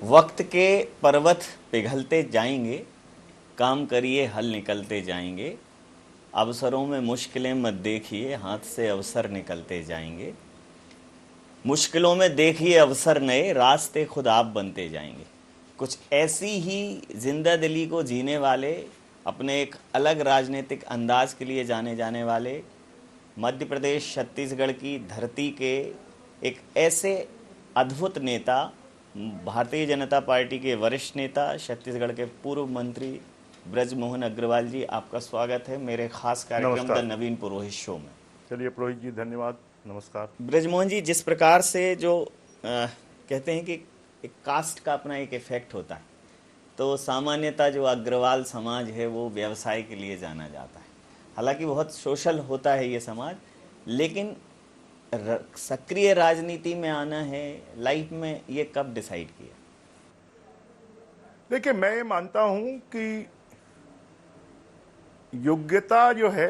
वक्त के पर्वत पिघलते जाएंगे, काम करिए हल निकलते जाएंगे। अवसरों में मुश्किलें मत देखिए, हाथ से अवसर निकलते जाएंगे। मुश्किलों में देखिए अवसर नए, रास्ते खुद आप बनते जाएंगे। कुछ ऐसी ही जिंदा दिली को जीने वाले, अपने एक अलग राजनीतिक अंदाज के लिए जाने जाने वाले, मध्य प्रदेश छत्तीसगढ़ की धरती के एक ऐसे अद्भुत नेता, भारतीय जनता पार्टी के वरिष्ठ नेता, छत्तीसगढ़ के पूर्व मंत्री ब्रजमोहन अग्रवाल जी, आपका स्वागत है मेरे खास कार्यक्रम द नमस्कार। नवीन पुरोहित शो में। चलिए पुरोहित जी, धन्यवाद। नमस्कार। ब्रजमोहन जी, जिस प्रकार से जो कहते हैं कि एक कास्ट का अपना एक इफेक्ट होता है, तो सामान्यतः जो अग्रवाल समाज है वो व्यवसाय के लिए जाना जाता है। हालांकि बहुत सोशल होता है ये समाज, लेकिन सक्रिय राजनीति में आना है लाइफ में, ये कब डिसाइड किया? देखिए, मैं ये मानता हूं कि योग्यता जो है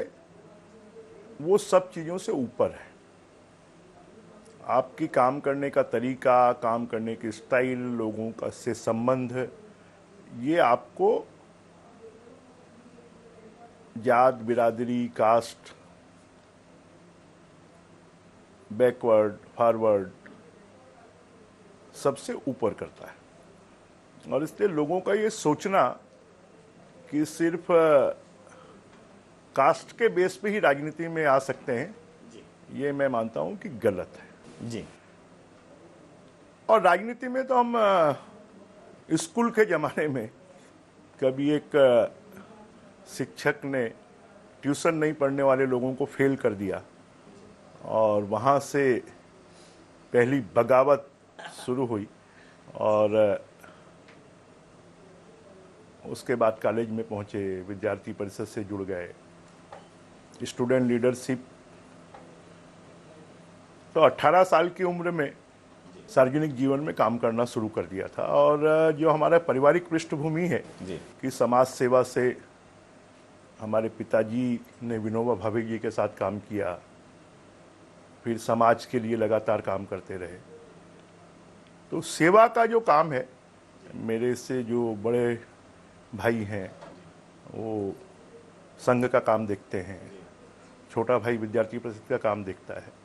वो सब चीज़ों से ऊपर है। आपकी काम करने का तरीका, काम करने की स्टाइल, लोगों का से संबंध, ये आपको जात, बिरादरी, कास्ट, बैकवर्ड, फॉरवर्ड सबसे ऊपर करता है। और इसलिए लोगों का ये सोचना कि सिर्फ कास्ट के बेस पे ही राजनीति में आ सकते हैं, ये मैं मानता हूं कि गलत है जी। और राजनीति में तो हम स्कूल के ज़माने में कभी एक शिक्षक ने ट्यूशन नहीं पढ़ने वाले लोगों को फेल कर दिया और वहाँ से पहली बगावत शुरू हुई और उसके बाद कॉलेज में पहुँचे, विद्यार्थी परिषद से जुड़ गए, स्टूडेंट लीडरशिप। तो 18 साल की उम्र में सार्वजनिक जीवन में काम करना शुरू कर दिया था और जो हमारा पारिवारिक पृष्ठभूमि है कि समाज सेवा से हमारे पिताजी ने विनोबा भावे जी के साथ काम किया, फिर समाज के लिए लगातार काम करते रहे। तो सेवा का जो काम है, मेरे से जो बड़े भाई हैं वो संघ का काम देखते हैं, छोटा भाई विद्यार्थी परिषद का काम देखता है।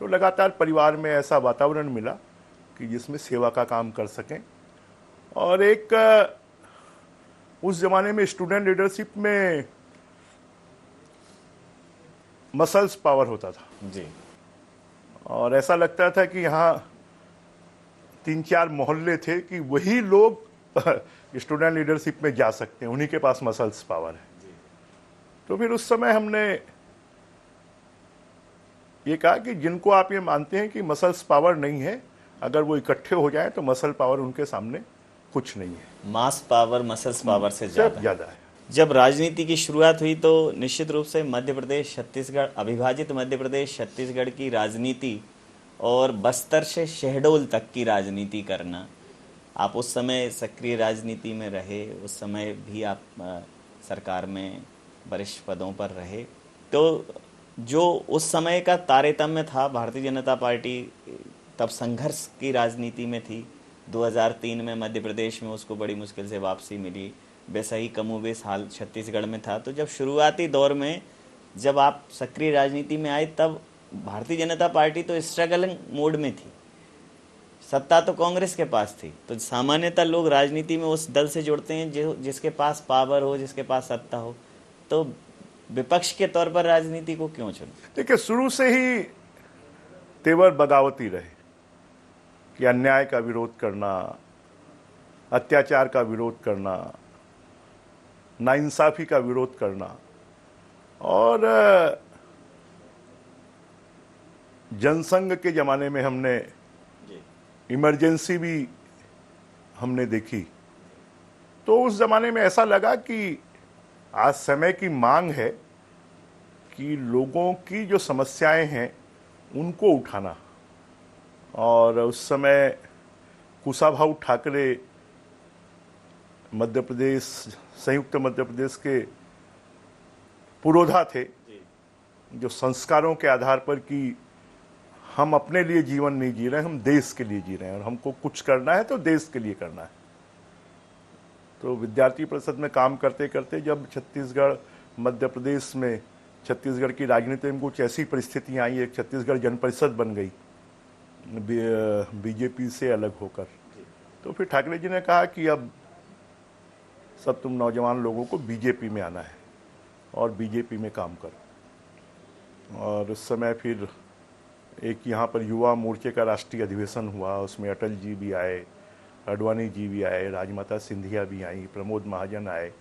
तो लगातार परिवार में ऐसा वातावरण मिला कि जिसमें सेवा का काम कर सकें। और एक उस जमाने में स्टूडेंट लीडरशिप में मसल्स पावर होता था जी। और ऐसा लगता था कि यहाँ 3-4 मोहल्ले थे कि वही लोग स्टूडेंट लीडरशिप में जा सकते हैं, उन्हीं के पास मसल्स पावर है। तो फिर उस समय हमने ये कहा कि जिनको आप ये मानते हैं कि मसल्स पावर नहीं है, अगर वो इकट्ठे हो जाएं तो मसल पावर उनके सामने कुछ नहीं है। मास पावर मसल्स पावर से ज़्यादा है। जब राजनीति की शुरुआत हुई तो निश्चित रूप से मध्य प्रदेश छत्तीसगढ़, अविभाजित मध्य प्रदेश छत्तीसगढ़ की राजनीति और बस्तर से शहडोल तक की राजनीति करना, आप उस समय सक्रिय राजनीति में रहे, उस समय भी आप सरकार में वरिष्ठ पदों पर रहे। तो जो उस समय का तारतम्य था, भारतीय जनता पार्टी तब संघर्ष की राजनीति में थी। 2003 में मध्य प्रदेश में उसको बड़ी मुश्किल से वापसी मिली, वैसा ही कमोबेश हाल छत्तीसगढ़ में था। तो जब शुरुआती दौर में जब आप सक्रिय राजनीति में आए, तब भारतीय जनता पार्टी तो स्ट्रगलिंग मोड में थी, सत्ता तो कांग्रेस के पास थी। तो सामान्यतः लोग राजनीति में उस दल से जुड़ते हैं जो जिसके पास पावर हो, जिसके पास सत्ता हो। तो विपक्ष के तौर पर राजनीति को क्यों चुना? देखिए, शुरू से ही तेवर बगावती रहे कि अन्याय का विरोध करना, अत्याचार का विरोध करना, नाइंसाफी का विरोध करना। और जनसंघ के ज़माने में हमने इमरजेंसी भी हमने देखी। तो उस ज़माने में ऐसा लगा कि आज समय की मांग है कि लोगों की जो समस्याएं हैं उनको उठाना। और उस समय कुशाभाऊ ठाकरे मध्य प्रदेश, संयुक्त मध्य प्रदेश के पुरोधा थे, जो संस्कारों के आधार पर कि हम अपने लिए जीवन नहीं जी रहे हैं, हम देश के लिए जी रहे हैं और हमको कुछ करना है तो देश के लिए करना है। तो विद्यार्थी परिषद में काम करते करते जब छत्तीसगढ़ मध्य प्रदेश में छत्तीसगढ़ की राजनीति में कुछ ऐसी परिस्थितियाँ आई, एक छत्तीसगढ़ जन परिषद बन गई बीजेपी से अलग होकर। तो फिर ठाकरे जी ने कहा कि अब सब तुम नौजवान लोगों को बीजेपी में आना है और बीजेपी में काम करो। और उस समय फिर एक यहाँ पर युवा मोर्चे का राष्ट्रीय अधिवेशन हुआ, उसमें अटल जी भी आए, अडवाणी जी भी आए, राजमाता सिंधिया भी आई, प्रमोद महाजन आए।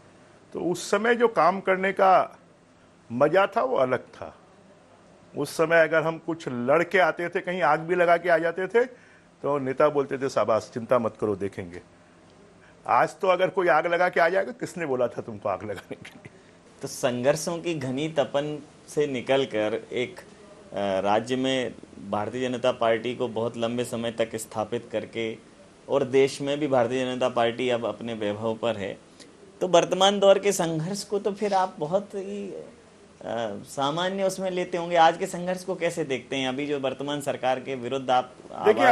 तो उस समय जो काम करने का मज़ा था वो अलग था। उस समय अगर हम कुछ लड़ के आते थे, कहीं आग भी लगा के आ जाते थे, तो नेता बोलते थे शाबाश, चिंता मत करो देखेंगे। आज तो अगर कोई आग लगा के आ जाएगा, किसने बोला था तुमको आग लगाने के लिए। तो संघर्षों की घनी तपन से निकलकर एक राज्य में भारतीय जनता पार्टी को बहुत लंबे समय तक स्थापित करके और देश में भी भारतीय जनता पार्टी अब अपने वैभव पर है, तो वर्तमान दौर के संघर्ष को तो फिर आप बहुत ही सामान्य उसमें लेते होंगे। आज के संघर्ष को कैसे देखते हैं? अभी जो वर्तमान सरकार के विरुद्ध आप देखिए,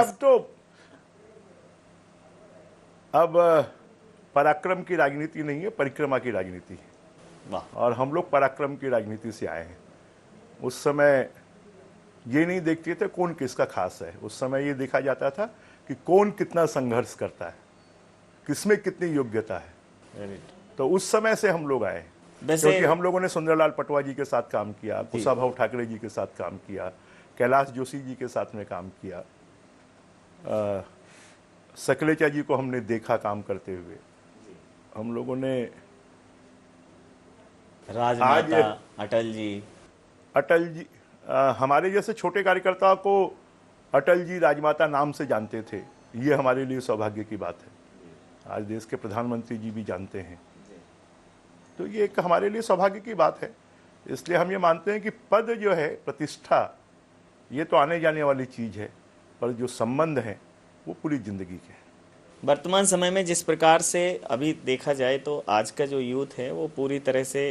अब पराक्रम की राजनीति नहीं है, परिक्रमा की राजनीति है। वाह। और हम लोग पराक्रम की राजनीति से आए हैं। उस समय ये नहीं देखते थे कौन किसका खास है, उस समय ये देखा जाता था कि कौन कितना संघर्ष करता है, किसमें कितनी योग्यता है। तो उस समय से हम लोग आए, क्योंकि हम लोगों ने सुंदरलाल पटवा जी के साथ काम किया, कुशाभाऊ ठाकरे जी के साथ काम किया, कैलाश जोशी जी के साथ में काम किया, सकलेचा जी को हमने देखा काम करते हुए। हम लोगों ने राजमाता अटल जी हमारे जैसे छोटे कार्यकर्ताओं को अटल जी राजमाता नाम से जानते थे, ये हमारे लिए सौभाग्य की बात है। आज देश के प्रधानमंत्री जी भी जानते हैं, तो ये एक हमारे लिए सौभाग्य की बात है। इसलिए हम ये मानते हैं कि पद जो है, प्रतिष्ठा, ये तो आने जाने वाली चीज़ है, पर जो संबंध हैं वो पूरी जिंदगी के हैं। वर्तमान समय में जिस प्रकार से अभी देखा जाए तो आज का जो यूथ है वो पूरी तरह से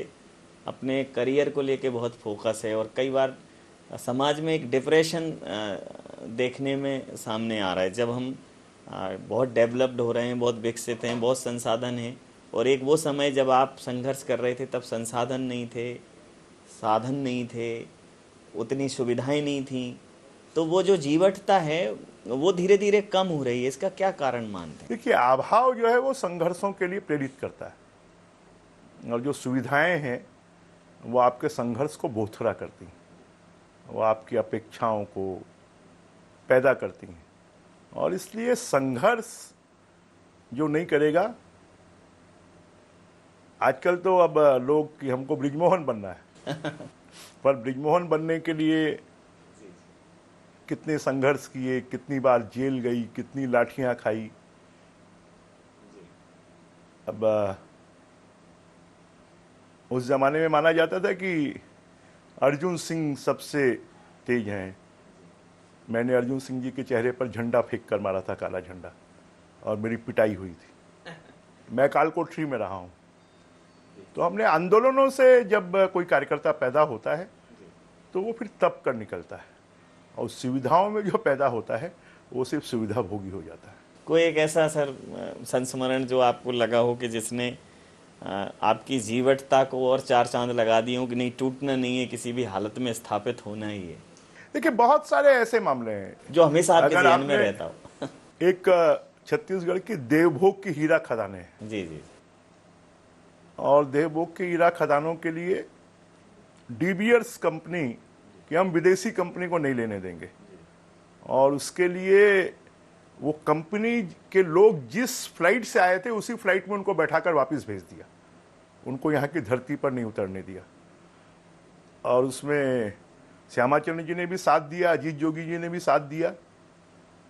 अपने करियर को लेके बहुत फोकस है, और कई बार समाज में एक डिप्रेशन देखने में सामने आ रहा है। जब हम बहुत डेवलप्ड हो रहे हैं, बहुत विकसित हैं, बहुत संसाधन हैं, और एक वो समय जब आप संघर्ष कर रहे थे तब संसाधन नहीं थे, साधन नहीं थे, उतनी सुविधाएं नहीं थी, तो वो जो जीवटता है वो धीरे धीरे कम हो रही है। इसका क्या कारण मानते हैं? देखिए, अभाव जो है वो संघर्षों के लिए प्रेरित करता है, और जो सुविधाएं हैं वो आपके संघर्ष को बोथरा करती हैं, वो आपकी अपेक्षाओं को पैदा करती हैं। और इसलिए संघर्ष जो नहीं करेगा, आजकल तो अब लोग कि हमको बृजमोहन बनना है पर बृजमोहन बनने के लिए कितने संघर्ष किए, कितनी बार जेल गई, कितनी लाठियां खाई। अब उस जमाने में माना जाता था कि अर्जुन सिंह सबसे तेज हैं। मैंने अर्जुन सिंह जी के चेहरे पर झंडा फेंक कर मारा था, काला झंडा, और मेरी पिटाई हुई थी। मैं कालकोठरी में रहा हूँ। तो हमने आंदोलनों से जब कोई कार्यकर्ता पैदा होता है तो वो फिर तप कर निकलता है, और सुविधाओं में जो पैदा होता है वो सिर्फ सुविधा भोगी हो जाता है। कोई एक ऐसा सर संस्मरण जो आपको लगा हो कि जिसने आपकी जीवटता को और चार चांद लगा दिए हो कि नहीं, टूटना नहीं है, किसी भी हालत में स्थापित होना ही है? देखिए, बहुत सारे ऐसे मामले हैं जो हमेशा आपके ध्यान में रहता हो। एक छत्तीसगढ़ की देवभोग की हीरा खदानें हैं। जी जी। और देवभोग के हीरा खदानों के लिए डीबीयर्स कंपनी कि हम विदेशी कंपनी को नहीं लेने देंगे, और उसके लिए वो कंपनी के लोग जिस फ्लाइट से आए थे उसी फ्लाइट में उनको बैठाकर वापस भेज दिया, उनको यहाँ की धरती पर नहीं उतरने दिया। और उसमें श्यामाचरण जी ने भी साथ दिया, अजीत जोगी जी ने भी साथ दिया,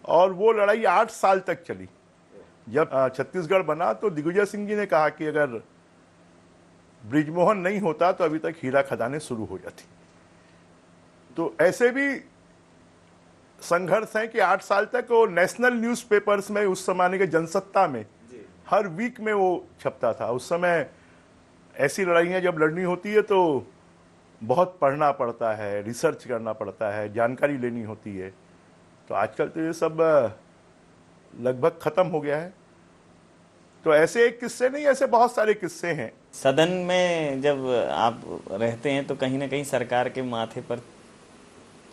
और वो लड़ाई 8 साल तक चली। जब छत्तीसगढ़ बना तो दिग्विजय सिंह जी ने कहा कि अगर बृजमोहन नहीं होता तो अभी तक हीरा खदानें शुरू हो जाती। तो ऐसे भी संघर्ष है कि 8 साल तक वो नेशनल न्यूज़पेपर्स में, उस जमाने के जनसत्ता में हर वीक में वो छपता था। उस समय ऐसी लड़ाइयाँ जब लड़नी होती है तो बहुत पढ़ना पड़ता है, रिसर्च करना पड़ता है, जानकारी लेनी होती है। तो आजकल तो ये सब लगभग खत्म हो गया है। तो ऐसे एक किस्से नहीं, ऐसे बहुत सारे किस्से हैं। सदन में जब आप रहते हैं तो कहीं ना कहीं सरकार के माथे पर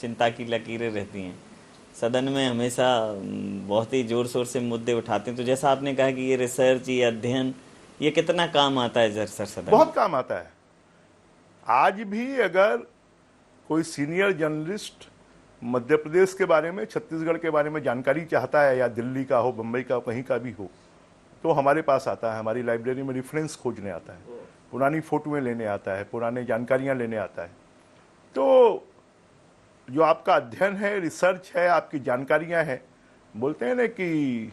चिंता की लकीरें रहती हैं। सदन में हमेशा बहुत ही जोर शोर से मुद्दे उठाते हैं। तो जैसा आपने कहा कि ये रिसर्च, ये अध्ययन, ये कितना काम आता है सर सदन में? बहुत काम आता है। आज भी अगर कोई सीनियर जर्नलिस्ट मध्य प्रदेश के बारे में, छत्तीसगढ़ के बारे में जानकारी चाहता है, या दिल्ली का हो, बम्बई का, कहीं का भी हो, तो हमारे पास आता है, हमारी लाइब्रेरी में रेफरेंस खोजने आता है, पुरानी फोटोएं लेने आता है, पुराने जानकारियां लेने आता है। तो जो आपका अध्ययन है, रिसर्च है, आपकी जानकारियां हैं, बोलते हैं ना कि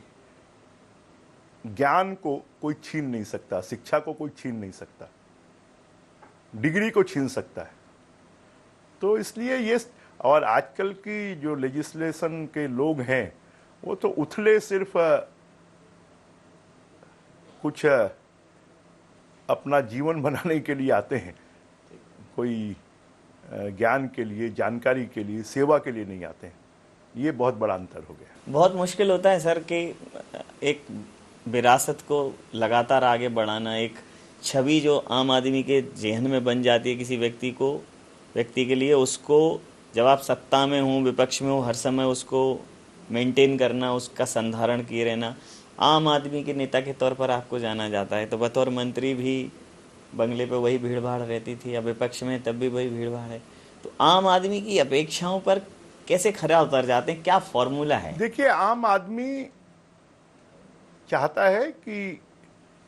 ज्ञान को कोई छीन नहीं सकता, शिक्षा को कोई छीन नहीं सकता, डिग्री को छीन सकता है। तो इसलिए ये, और आजकल की जो लेजिस्लेशन के लोग हैं वो तो उथले सिर्फ कुछ अपना जीवन बनाने के लिए आते हैं, कोई ज्ञान के लिए, जानकारी के लिए, सेवा के लिए नहीं आते हैं। ये बहुत बड़ा अंतर हो गया। बहुत मुश्किल होता है सर कि एक विरासत को लगातार आगे बढ़ाना, एक छवि जो आम आदमी के जेहन में बन जाती है किसी व्यक्ति के लिए, उसको जब आप सत्ता में हो, विपक्ष में हो, हर समय उसको मेंटेन करना, उसका संधारण किए रहना। आम आदमी के नेता के तौर पर आपको जाना जाता है, तो बतौर मंत्री भी बंगले पे वही भीड़ भाड़ रहती थी, या विपक्ष में तब भी वही भीड़ भाड़ है। तो आम आदमी की अपेक्षाओं पर कैसे खरा उतर जाते हैं? क्या फॉर्मूला है? देखिए, आम आदमी चाहता है कि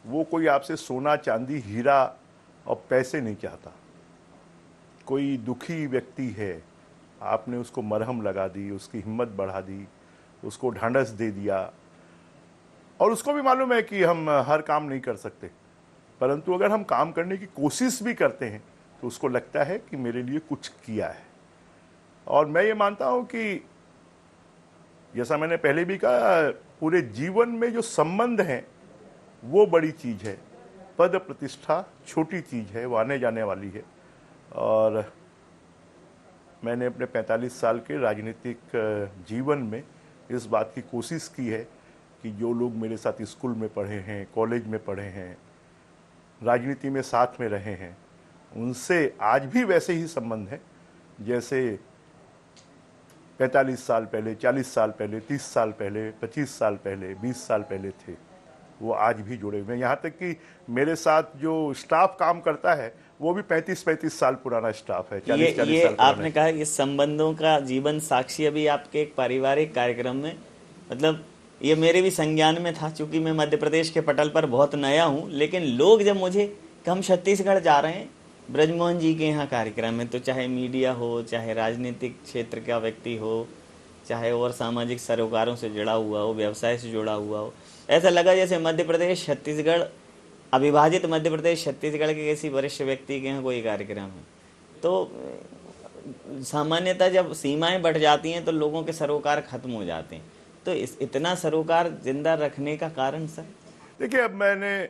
वो कोई आपसे सोना, चांदी, हीरा और पैसे नहीं चाहता। कोई दुखी व्यक्ति है, आपने उसको मरहम लगा दी, उसकी हिम्मत बढ़ा दी, उसको ढांढस दे दिया, और उसको भी मालूम है कि हम हर काम नहीं कर सकते, परंतु अगर हम काम करने की कोशिश भी करते हैं तो उसको लगता है कि मेरे लिए कुछ किया है। और मैं ये मानता हूं कि जैसा मैंने पहले भी कहा, पूरे जीवन में जो संबंध हैं वो बड़ी चीज है। पद प्रतिष्ठा छोटी चीज है, वो आने जाने वाली है। और मैंने अपने 45 साल के राजनीतिक जीवन में इस बात की कोशिश की है कि जो लोग मेरे साथ स्कूल में पढ़े हैं, कॉलेज में पढ़े हैं, राजनीति में साथ में रहे हैं, उनसे आज भी वैसे ही संबंध है जैसे 45 साल पहले, 40 साल पहले, 30 साल पहले, 25 साल पहले, 20 साल पहले थे। वो आज भी जुड़े हुए हैं। यहाँ तक कि मेरे साथ जो स्टाफ काम करता है वो भी 35-35 साल पुराना स्टाफ है, 40-40 साल पुराना। आपने कहा ये संबंधों का जीवन साक्षी अभी आपके एक पारिवारिक कार्यक्रम में, मतलब ये मेरे भी संज्ञान में था, चूंकि मैं मध्य प्रदेश के पटल पर बहुत नया हूँ, लेकिन लोग जब मुझे कि हम छत्तीसगढ़ जा रहे हैं ब्रजमोहन जी के यहाँ कार्यक्रम में, तो चाहे मीडिया हो, चाहे राजनीतिक क्षेत्र का व्यक्ति हो, चाहे और सामाजिक सरोकारों से जुड़ा हुआ हो, व्यवसाय से जुड़ा हुआ हो, ऐसा लगा जैसे मध्य प्रदेश छत्तीसगढ़, अविभाजित मध्य प्रदेश छत्तीसगढ़ के किसी वरिष्ठ व्यक्ति के यहाँ कोई कार्यक्रम है। तो सामान्यतः जब सीमाएं बढ़ जाती हैं तो लोगों के सरोकार खत्म हो जाते हैं। तो इतना सरोकार जिंदा रखने का कारण सर? देखिए, अब मैंने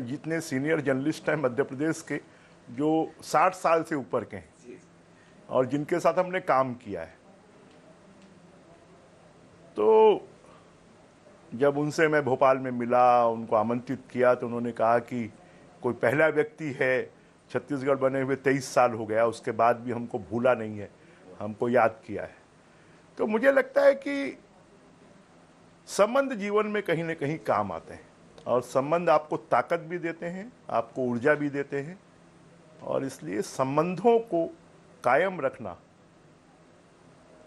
जितने सीनियर जर्नलिस्ट हैं मध्य प्रदेश के, जो 60 साल से ऊपर के हैं और जिनके साथ हमने काम किया है, तो जब उनसे मैं भोपाल में मिला, उनको आमंत्रित किया, तो उन्होंने कहा कि कोई पहला व्यक्ति है, छत्तीसगढ़ बने हुए 23 साल हो गया, उसके बाद भी हमको भूला नहीं है, हमको याद किया है। तो मुझे लगता है कि संबंध जीवन में कहीं ना कहीं काम आते हैं, और संबंध आपको ताकत भी देते हैं, आपको ऊर्जा भी देते हैं, और इसलिए संबंधों को कायम रखना,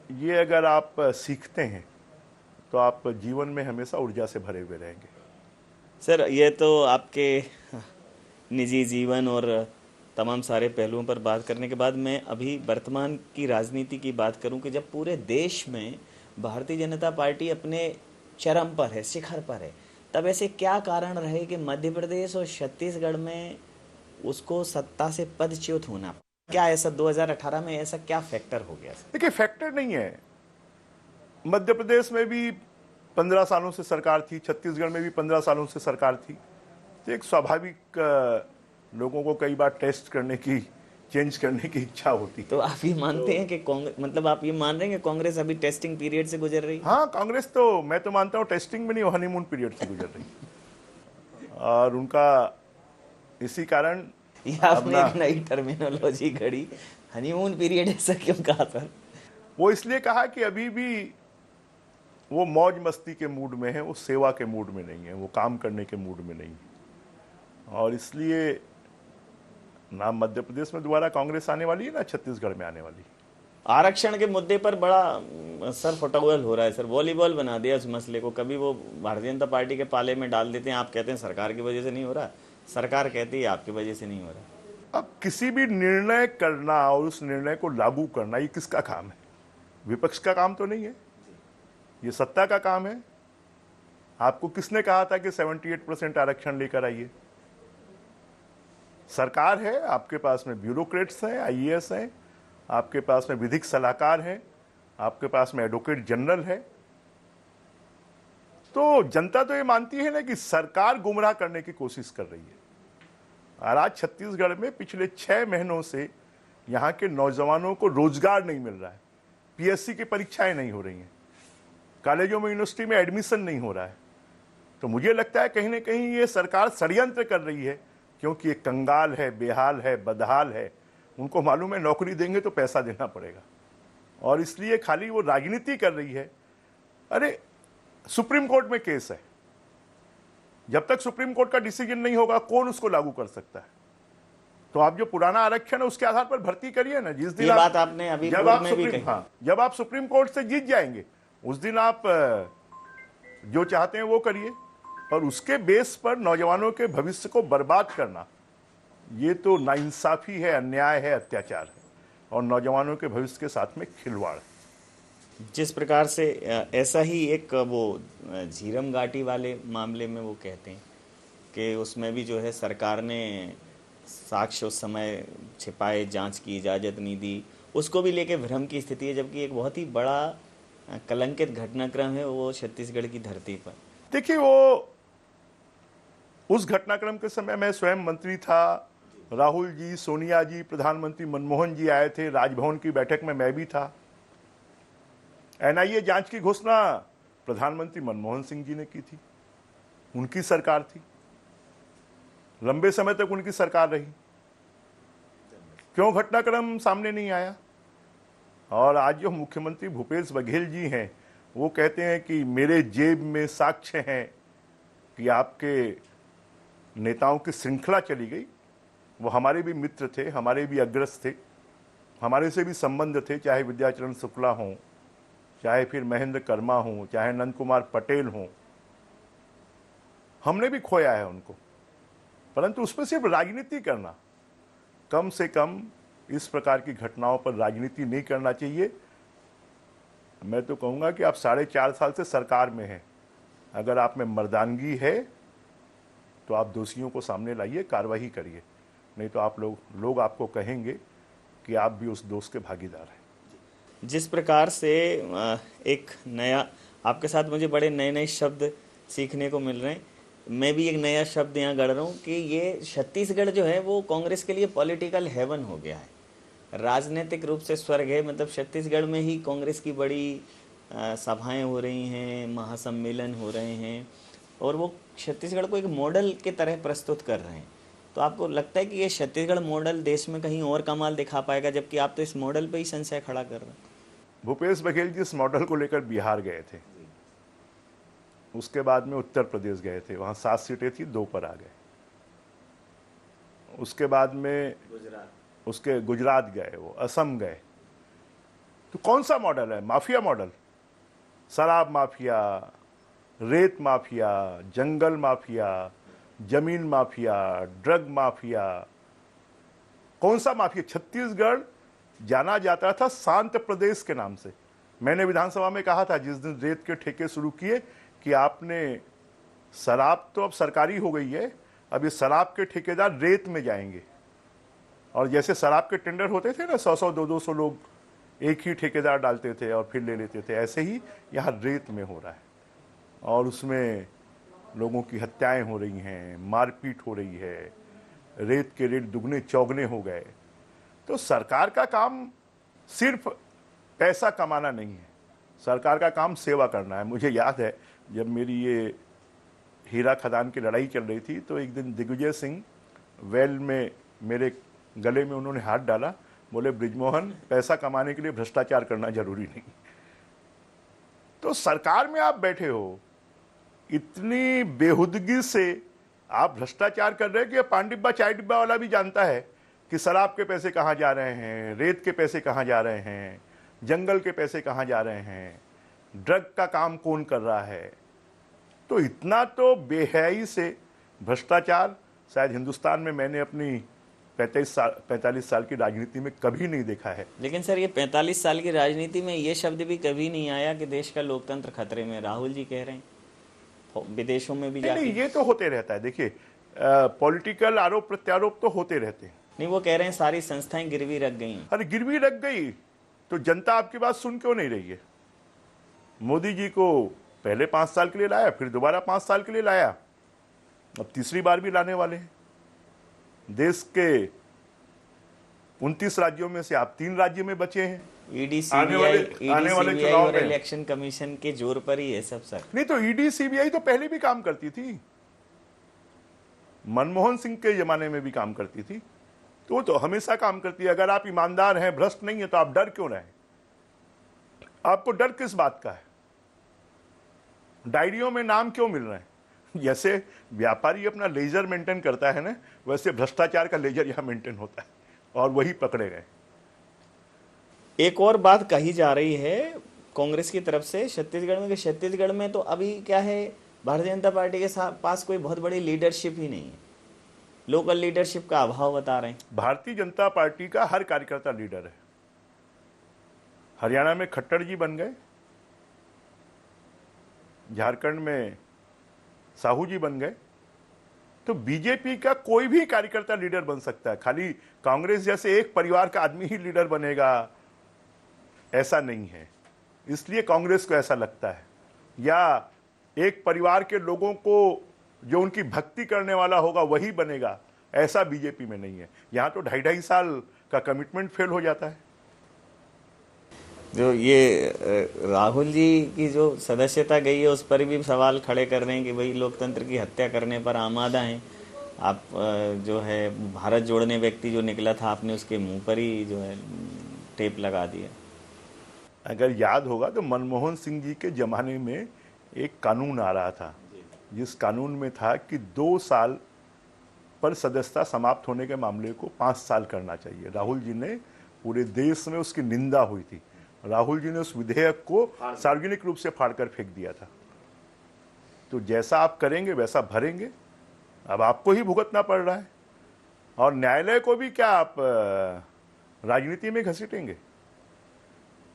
ये अगर आप सीखते हैं तो आप जीवन में हमेशा ऊर्जा से भरे हुए रहेंगे। सर, ये तो आपके निजी जीवन और तमाम सारे पहलुओं पर बात करने के बाद मैं अभी वर्तमान की राजनीति की बात करूं कि जब पूरे देश में भारतीय जनता पार्टी अपने चरम पर है, शिखर पर है, तब ऐसे क्या कारण रहे कि मध्य प्रदेश और छत्तीसगढ़ में उसको सत्ता से पदच्युत होना? क्या ऐसा 2018 में ऐसा क्या फैक्टर हो गया? देखिए, फैक्टर नहीं है। मध्य प्रदेश में भी 15 सालों से सरकार थी, छत्तीसगढ़ में भी 15 सालों से सरकार थी। तो एक स्वाभाविक लोगों को कई बार टेस्ट करने की, चेंज करने की इच्छा होती। तो आप ये मानते हैं कि कांग्रेस, मतलब आप ये मान रहे हैं कि कांग्रेस अभी टेस्टिंग पीरियड से गुजर रही है? हाँ, कांग्रेस तो, मैं तो मानता हूँ टेस्टिंग में नहीं, हनीमून पीरियड से गुजर रही है। और उनका इसी कारण ये आपने अपना एक नई टर्मिनोलॉजी घड़ी, हनीमून पीरियड, ऐसा क्यों कहा सर? वो इसलिए कहा कि अभी भी वो मौज मस्ती के मूड में है, वो सेवा के मूड में नहीं है, वो काम करने के मूड में नहीं है। और इसलिए ना मध्य प्रदेश में दोबारा कांग्रेस आने वाली है, ना छत्तीसगढ़ में आने वाली है। आरक्षण के मुद्दे पर बड़ा सर फुटबॉल हो रहा है सर, वॉलीबॉल बना दिया उस मसले को। कभी वो भारतीय जनता पार्टी के पाले में डाल देते हैं, आप कहते हैं सरकार की वजह से नहीं हो रहा, सरकार कहती है आपकी वजह से नहीं हो रहा। अब किसी भी निर्णय करना और उस निर्णय को लागू करना, ये किसका काम है? विपक्ष का काम तो नहीं है, ये सत्ता का काम है। आपको किसने कहा था कि 78% आरक्षण लेकर आइए? सरकार है, आपके पास में ब्यूरोक्रेट्स हैं, आईएएस हैं, आपके पास में विधिक सलाहकार हैं, आपके पास में एडवोकेट जनरल है। तो जनता तो ये मानती है ना कि सरकार गुमराह करने की कोशिश कर रही है। और आज छत्तीसगढ़ में पिछले 6 महीनों से यहाँ के नौजवानों को रोजगार नहीं मिल रहा है, पीएससी की परीक्षाएं नहीं हो रही हैं, कॉलेजों में यूनिवर्सिटी में एडमिशन नहीं हो रहा है। तो मुझे लगता है कहीं ना कहीं ये सरकार षड्यंत्र कर रही है, क्योंकि ये कंगाल है, बेहाल है, बदहाल है। उनको मालूम है नौकरी देंगे तो पैसा देना पड़ेगा, और इसलिए खाली वो राजनीति कर रही है। अरे सुप्रीम कोर्ट में केस है, जब तक सुप्रीम कोर्ट का डिसीजन नहीं होगा कौन उसको लागू कर सकता है? तो आप जो पुराना आरक्षण है उसके आधार पर भर्ती करिए ना। जिस दिन ये बात आपने अभी कोर्ट में भी कही। जब आप सुप्रीम कोर्ट से जीत जाएंगे उस दिन आप जो चाहते हैं वो करिए। और उसके बेस पर नौजवानों के भविष्य को बर्बाद करना, ये तो नाइंसाफी है, अन्याय है, अत्याचार है, और नौजवानों के भविष्य के साथ में खिलवाड़ है। जिस प्रकार से ऐसा ही एक वो झीरम घाटी वाले मामले में वो कहते हैं कि उसमें भी जो है सरकार ने साक्ष्य उस समय छिपाए, जांच की इजाज़त नहीं दी, उसको भी लेके भ्रम की स्थिति है, जबकि एक बहुत ही बड़ा कलंकित घटनाक्रम है वो छत्तीसगढ़ की धरती पर। देखिए, वो उस घटनाक्रम के समय मैं स्वयं मंत्री था, राहुल जी, सोनिया जी, प्रधानमंत्री मनमोहन जी आए थे, राजभवन की बैठक में मैं भी था। एनआईए जांच की घोषणा प्रधानमंत्री मनमोहन सिंह जी ने की थी, उनकी सरकार थी, लंबे समय तक उनकी सरकार रही। क्यों घटनाक्रम सामने नहीं आया? और आज जो मुख्यमंत्री भूपेश बघेल जी हैं वो कहते हैं कि मेरे जेब में साक्ष्य हैं कि आपके नेताओं की श्रृंखला चली गई। वो हमारे भी मित्र थे, हमारे भी अग्रज थे, हमारे से भी संबंध थे, चाहे विद्याचरण शुक्ला हों, चाहे फिर महेंद्र कर्मा हों, चाहे नंद कुमार पटेल हों। हमने भी खोया है उनको, परंतु उसमें सिर्फ राजनीति करना, कम से कम इस प्रकार की घटनाओं पर राजनीति नहीं करना चाहिए। मैं तो कहूँगा कि आप 4.5 साल से सरकार में हैं, अगर आप में मर्दानगी है तो आप दोषियों को सामने लाइए, कार्रवाई करिए, नहीं तो आप लोग आपको कहेंगे कि आप भी उस दोष के भागीदार हैं। जिस प्रकार से एक नया आपके साथ मुझे बड़े नए नए शब्द सीखने को मिल रहे हैं, मैं भी एक नया शब्द यहाँ गढ़ रहा हूँ कि ये छत्तीसगढ़ जो है वो कांग्रेस के लिए पॉलिटिकल हेवन हो गया है, राजनीतिक रूप से स्वर्ग है। मतलब छत्तीसगढ़ में ही कांग्रेस की बड़ी सभाएं हो रही हैं, महासम्मेलन हो रहे हैं, और वो छत्तीसगढ़ को एक मॉडल के तरह प्रस्तुत कर रहे हैं। तो आपको लगता है कि ये छत्तीसगढ़ मॉडल देश में कहीं और कमाल दिखा पाएगा, जबकि आप तो इस मॉडल पे ही संशय खड़ा कर रहे हैं? भूपेश बघेल जी इस मॉडल को लेकर बिहार गए थे, उसके बाद में उत्तर प्रदेश गए थे, वहाँ 7 सीटें थी, 2 पर आ गए। उसके बाद में गुजरात गए, वो असम गए। तो कौन सा मॉडल है? माफिया मॉडल, शराब माफिया, रेत माफिया, जंगल माफिया, जमीन माफिया, ड्रग माफिया। कौन सा माफिया? छत्तीसगढ़ जाना जाता था शांत प्रदेश के नाम से। मैंने विधानसभा में कहा था जिस दिन रेत के ठेके शुरू किए कि आपने शराब तो अब सरकारी हो गई है, अब ये शराब के ठेकेदार रेत में जाएंगे। और जैसे शराब के टेंडर होते थे ना, 100-100, 200-200 लोग एक ही ठेकेदार डालते थे और फिर ले लेते थे, ऐसे ही यहाँ रेत में हो रहा है। और उसमें लोगों की हत्याएं हो रही हैं, मारपीट हो रही है, रेत के रेट दुगने चौगने हो गए। तो सरकार का काम सिर्फ पैसा कमाना नहीं है, सरकार का काम सेवा करना है। मुझे याद है जब मेरी ये हीरा खदान की लड़ाई चल रही थी, तो एक दिन दिग्विजय सिंह वेल में मेरे गले में उन्होंने हाथ डाला, बोले बृजमोहन पैसा कमाने के लिए भ्रष्टाचार करना जरूरी नहीं। तो सरकार में आप बैठे हो, इतनी बेहुदगी से आप भ्रष्टाचार कर रहे हैं कि पान डिब्बा चाय डिब्बा वाला भी जानता है कि शराब के पैसे कहाँ जा रहे हैं, रेत के पैसे कहाँ जा रहे हैं, जंगल के पैसे कहाँ जा रहे हैं, ड्रग का काम कौन कर रहा है। तो इतना तो बेहयाई से भ्रष्टाचार शायद हिंदुस्तान में मैंने अपनी 45 साल की राजनीति में कभी नहीं देखा है। लेकिन सर, ये 45 साल की राजनीति में ये शब्द भी कभी नहीं आया कि देश का लोकतंत्र खतरे में। राहुल जी कह रहे हैं विदेशों में भी जाके। नहीं, ये तो होते रहता है। देखिए, पॉलिटिकल आरोप प्रत्यारोप तो होते रहते हैं। नहीं, वो कह रहे हैं सारी संस्थाएं गिरवी रख गई। अरे गिरवी रख गई तो जनता आपकी बात सुन क्यों नहीं रही है? मोदी जी को पहले 5 साल के लिए लाया, फिर दोबारा 5 साल के लिए लाया, अब तीसरी बार भी लाने वाले हैं। देश के 29 राज्यों में से आप 3 राज्य में बचे हैं। ईडी सीबीआई और इलेक्शन कमीशन के जोर पर ही है सब सर। नहीं तो ईडी सीबीआई तो पहले भी काम करती थी, मनमोहन सिंह के जमाने में भी काम करती थी, तो वो तो हमेशा काम करती है। अगर आप ईमानदार हैं, भ्रष्ट नहीं है, तो आप डर क्यों रहे? आपको डर किस बात का है? डायरियों में नाम क्यों मिल रहे हैं? जैसे व्यापारी अपना लेजर मेंटेन करता है ना, वैसे भ्रष्टाचार का लेजर यहां मेंटेन होता है, और वही पकड़े गए। एक और बात कही जा रही है कांग्रेस की तरफ से छत्तीसगढ़ में, कि छत्तीसगढ़ में तो अभी क्या है, भारतीय जनता पार्टी के पास कोई बहुत बड़ी लीडरशिप ही नहीं है, लोकल लीडरशिप का अभाव बता रहे हैं। भारतीय जनता पार्टी का हर कार्यकर्ता लीडर है। हरियाणा में खट्टर जी बन गए, झारखंड में साहू जी बन गए, तो बीजेपी का कोई भी कार्यकर्ता लीडर बन सकता है। खाली कांग्रेस जैसे एक परिवार का आदमी ही लीडर बनेगा ऐसा नहीं है, इसलिए कांग्रेस को ऐसा लगता है, या एक परिवार के लोगों को जो उनकी भक्ति करने वाला होगा वही बनेगा, ऐसा बीजेपी में नहीं है। यहां तो 2.5 साल का कमिटमेंट फेल हो जाता है। जो ये राहुल जी की जो सदस्यता गई है उस पर भी सवाल खड़े कर रहे हैं कि भाई लोकतंत्र की हत्या करने पर आमादा हैं आप। जो है भारत जोड़ने व्यक्ति जो निकला था, आपने उसके मुंह पर ही जो है टेप लगा दिया। अगर याद होगा तो मनमोहन सिंह जी के जमाने में एक कानून आ रहा था, जिस कानून में था कि 2 साल पर सदस्यता समाप्त होने के मामले को 5 साल करना चाहिए। राहुल जी ने, पूरे देश में उसकी निंदा हुई थी, राहुल जी ने उस विधेयक को सार्वजनिक रूप से फाड़कर फेंक दिया था। तो जैसा आप करेंगे वैसा भरेंगे, अब आपको ही भुगतना पड़ रहा है, और न्यायालय को भी क्या आप राजनीति में घसीटेंगे?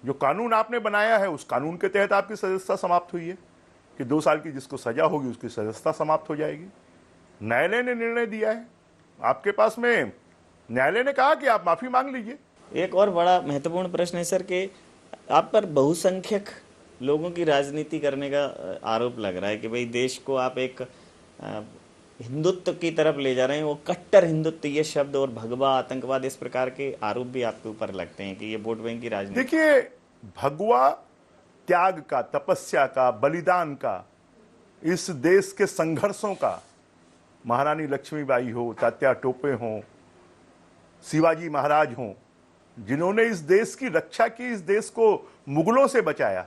जो कानून आपने बनाया है उस कानून के तहत आपकी सदस्यता समाप्त हुई है कि 2 साल की जिसको सजा होगी उसकी सदस्यता समाप्त हो जाएगी। न्यायालय ने निर्णय दिया है, आपके पास में न्यायालय ने कहा कि आप माफी मांग लीजिए। एक और बड़ा महत्वपूर्ण प्रश्न है सर कि आप पर बहुसंख्यक लोगों की राजनीति करने का आरोप लग रहा है कि भाई देश को आप एक हिंदुत्व की तरफ ले जा रहे हैं, वो कट्टर हिंदुत्व ये शब्द, और भगवा आतंकवाद, इस प्रकार के आरोप भी आपके ऊपर लगते हैं कि ये वोट बैंक की राजनीति। देखिए, भगवा त्याग का, तपस्या का, बलिदान का, इस देश के संघर्षों का, महारानी लक्ष्मीबाई हो, तात्या टोपे हो, शिवाजी महाराज हो, जिन्होंने इस देश की रक्षा की, इस देश को मुगलों से बचाया,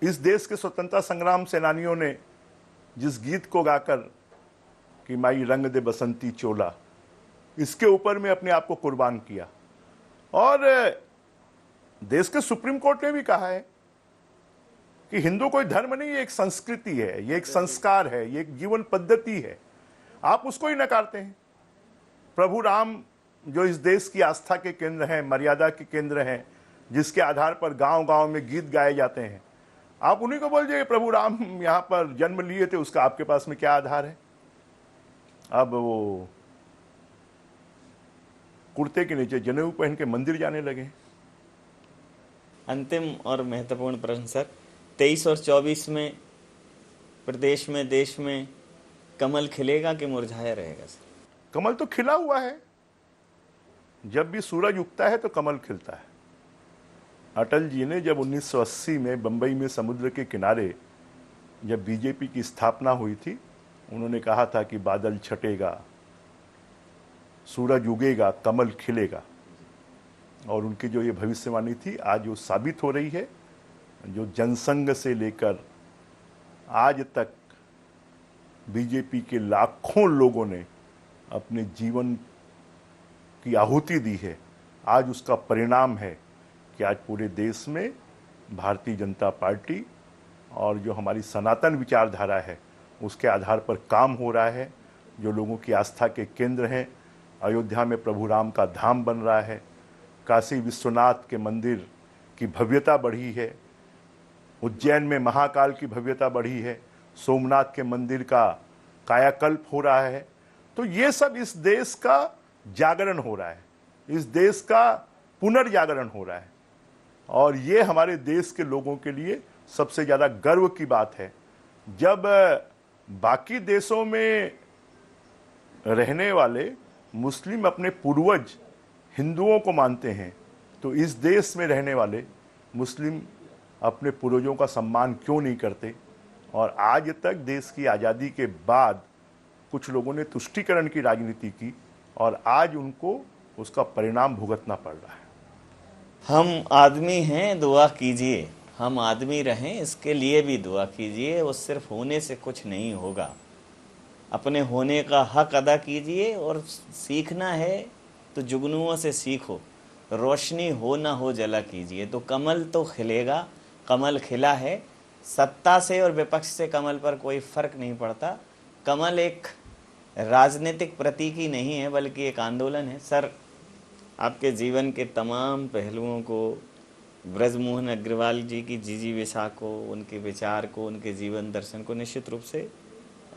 इस देश के स्वतंत्रता संग्राम सेनानियों ने जिस गीत को गाकर कि माई रंग दे बसंती चोला, इसके ऊपर में अपने आप को कुर्बान किया। और देश के सुप्रीम कोर्ट ने भी कहा है कि हिंदू कोई धर्म नहीं, ये एक संस्कृति है, ये एक संस्कार है, ये एक जीवन पद्धति है। आप उसको ही नकारते हैं। प्रभु राम जो इस देश की आस्था के केंद्र हैं, मर्यादा के केंद्र हैं, जिसके आधार पर गांव-गांव में गीत गाए जाते हैं, आप उन्हीं को बोल दीजिए प्रभु राम यहां पर जन्म लिए थे, उसका आपके पास में क्या आधार है? अब वो कुर्ते के नीचे जनेऊ पहन के मंदिर जाने लगे। अंतिम और महत्वपूर्ण प्रश्न सर, 23 और 24 में प्रदेश में, देश में कमल खिलेगा कि मुरझाया रहेगा सर? कमल तो खिला हुआ है। जब भी सूरज उगता है तो कमल खिलता है। अटल जी ने जब 1980 में बंबई में समुद्र के किनारे जब बीजेपी की स्थापना हुई थी, उन्होंने कहा था कि बादल छटेगा, सूरज उगेगा, कमल खिलेगा। और उनकी जो ये भविष्यवाणी थी आज वो साबित हो रही है। जो जनसंघ से लेकर आज तक बीजेपी के लाखों लोगों ने अपने जीवन की आहुति दी है, आज उसका परिणाम है कि आज पूरे देश में भारतीय जनता पार्टी और जो हमारी सनातन विचारधारा है उसके आधार पर काम हो रहा है। जो लोगों की आस्था के केंद्र हैं, अयोध्या में प्रभु राम का धाम बन रहा है, काशी विश्वनाथ के मंदिर की भव्यता बढ़ी है, उज्जैन में महाकाल की भव्यता बढ़ी है, सोमनाथ के मंदिर का कायाकल्प हो रहा है। तो ये सब इस देश का जागरण हो रहा है, इस देश का पुनर्जागरण हो रहा है। और ये हमारे देश के लोगों के लिए सबसे ज़्यादा गर्व की बात है। जब बाकी देशों में रहने वाले मुस्लिम अपने पूर्वज हिंदुओं को मानते हैं, तो इस देश में रहने वाले मुस्लिम अपने पूर्वजों का सम्मान क्यों नहीं करते। और आज तक देश की आज़ादी के बाद कुछ लोगों ने तुष्टीकरण की राजनीति की और आज उनको उसका परिणाम भुगतना पड़ रहा है। हम आदमी हैं, दुआ कीजिए, हम आदमी रहें इसके लिए भी दुआ कीजिए। वो सिर्फ होने से कुछ नहीं होगा, अपने होने का हक अदा कीजिए। और सीखना है तो जुगनुओं से सीखो, रोशनी हो ना हो जला कीजिए, तो कमल तो खिलेगा। कमल खिला है, सत्ता से और विपक्ष से कमल पर कोई फर्क नहीं पड़ता। कमल एक राजनीतिक प्रतीक ही नहीं है बल्कि एक आंदोलन है। सर, आपके जीवन के तमाम पहलुओं को, ब्रजमोहन अग्रवाल जी की जिजीविषा को, उनके विचार को, उनके जीवन दर्शन को, निश्चित रूप से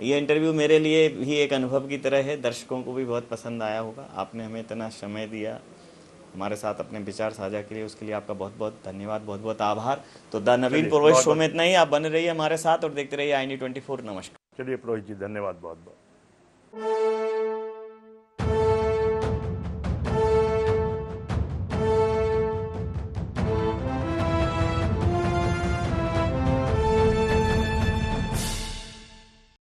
ये इंटरव्यू मेरे लिए भी एक अनुभव की तरह है। दर्शकों को भी बहुत पसंद आया होगा। आपने हमें इतना समय दिया हमारे साथ अपने विचार साझा के लिए, उसके लिए आपका बहुत बहुत धन्यवाद, बहुत बहुत आभार। तो द नवीन पुरोहित शो में इतना ही। आप बने रहिए हमारे साथ और देखते रहिए आई न्यूज़ 24। नमस्कार। चलिए पुरोहित जी, धन्यवाद बहुत बहुत।